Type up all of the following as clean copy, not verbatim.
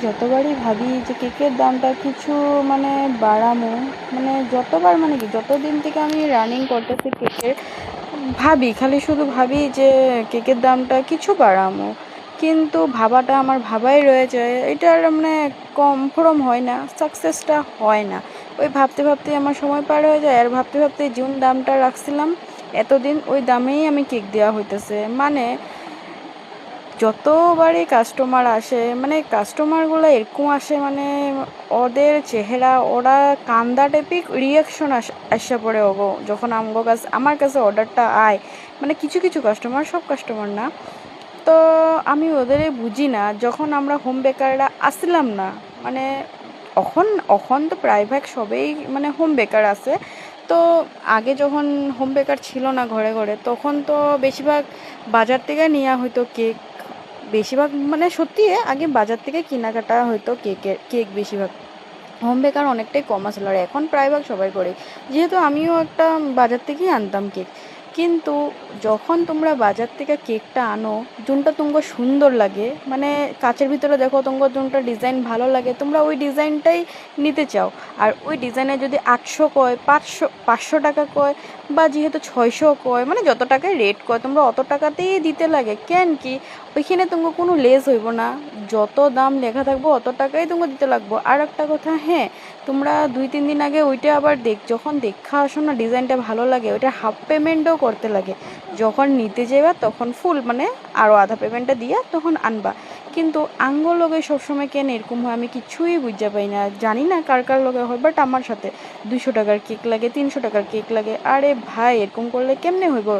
যতবারই ভাবি যে কেকের দামটা কিছু মানে বাড়ামো, মানে যতবার মানে কি যতদিন থেকে আমি রানিং করতেছি কেকের, ভাবি খালি শুধু ভাবি যে কেকের দামটা কিছু বাড়ামো, কিন্তু ভাবাটা আমার ভাবাই রয়ে যায়, এটার মানে কনফার্ম হয় না, সাকসেসটা হয় না। ওই ভাবতে ভাবতে আমার সময় পার হয়ে যায়, আর ভাবতে ভাবতে যেমন দামটা রাখছিলাম এতদিন ওই দামেই আমি কেক দেওয়া হইতেছে। মানে যতবারই কাস্টমার আসে, মানে কাস্টমারগুলো এরকম আসে, মানে ওদের চেহারা, ওরা কান্দা টাইপিক রিয়াকশন আসা পড়ে ওগো যখন আমার কাছে অর্ডারটা আয়। মানে কিছু কিছু কাস্টমার, সব কাস্টমার না। তো আমি ওদেরই বুঝি না, যখন আমরা হোম বেকাররা আসলাম না, মানে এখন এখন তো প্রায়ভাগ সবেই মানে হোম বেকার আছে। তো আগে যখন হোম বেকার ছিল না ঘরে ঘরে, তখন তো বেশিরভাগ বাজার থেকে নেওয়া হয়তো কেক, বেশিরভাগ মানে সত্যি আগে বাজার থেকে কেনাকাটা হয়তো কেক বেশিরভাগ, হোম বেকার অনেকটাই কম আসলে। আর এখন প্রায়ভাগ সবাই করে, যেহেতু আমিও একটা বাজার থেকেই আনতাম কেক। কিন্তু যখন তোমরা বাজার থেকে কেকটা আনো, যোনটা তোমাকে সুন্দর লাগে, মানে কাচের ভিতরে দেখো তোমাকে যোনটা ডিজাইন ভালো লাগে, তোমরা ওই ডিজাইনটাই নিতে চাও। আর ওই ডিজাইনে যদি 800 কয়, 500 টাকা কয়, বা যেহেতু 600 কয়, মানে যত টাকায় রেট কয় তোমরা অত টাকাতেই দিতে লাগে। কেন কি ওইখানে তোমাকে কোনো লেস হইব না, যত দাম লেখা থাকবো অত টাকাই তোমাকে দিতে লাগবো। আর একটা কথা, হ্যাঁ, তোমরা 2-3 দিন আগে ওইটা আবার যখন দেখা আসো না, ডিজাইনটা ভালো লাগে, ওইটা হাফ পেমেন্টও করতে লাগে। যখন নিতে যাইবা তখন ফুল মানে আরও আধা পেমেন্টটা দিয়া তখন আনবা। কিন্তু আঙ্গুর লগে সবসময় কেন এরকম হয় আমি কিছুই বুঝতে পাই না, জানি না কার কার লগে হয়, বাট আমার সাথে 200 টাকার কেক লাগে, 300 টাকার কেক লাগে। আরে ভাই, এরকম করলে কেমনে হইব?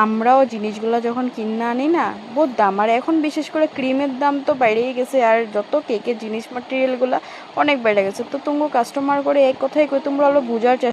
আমরাও জিনিসগুলো যখন কিনে আনি না, বহুত দাম। আর এখন বিশেষ করে ক্রিমের দাম তো বেড়েই গেছে, আর যত কেকের জিনিস ম্যাটেরিয়ালগুলো অনেক বেড়ে গেছে। তো তোমরা কাস্টমার করে এক কথাই কই, তোমরা হলো বোঝার চেষ্টা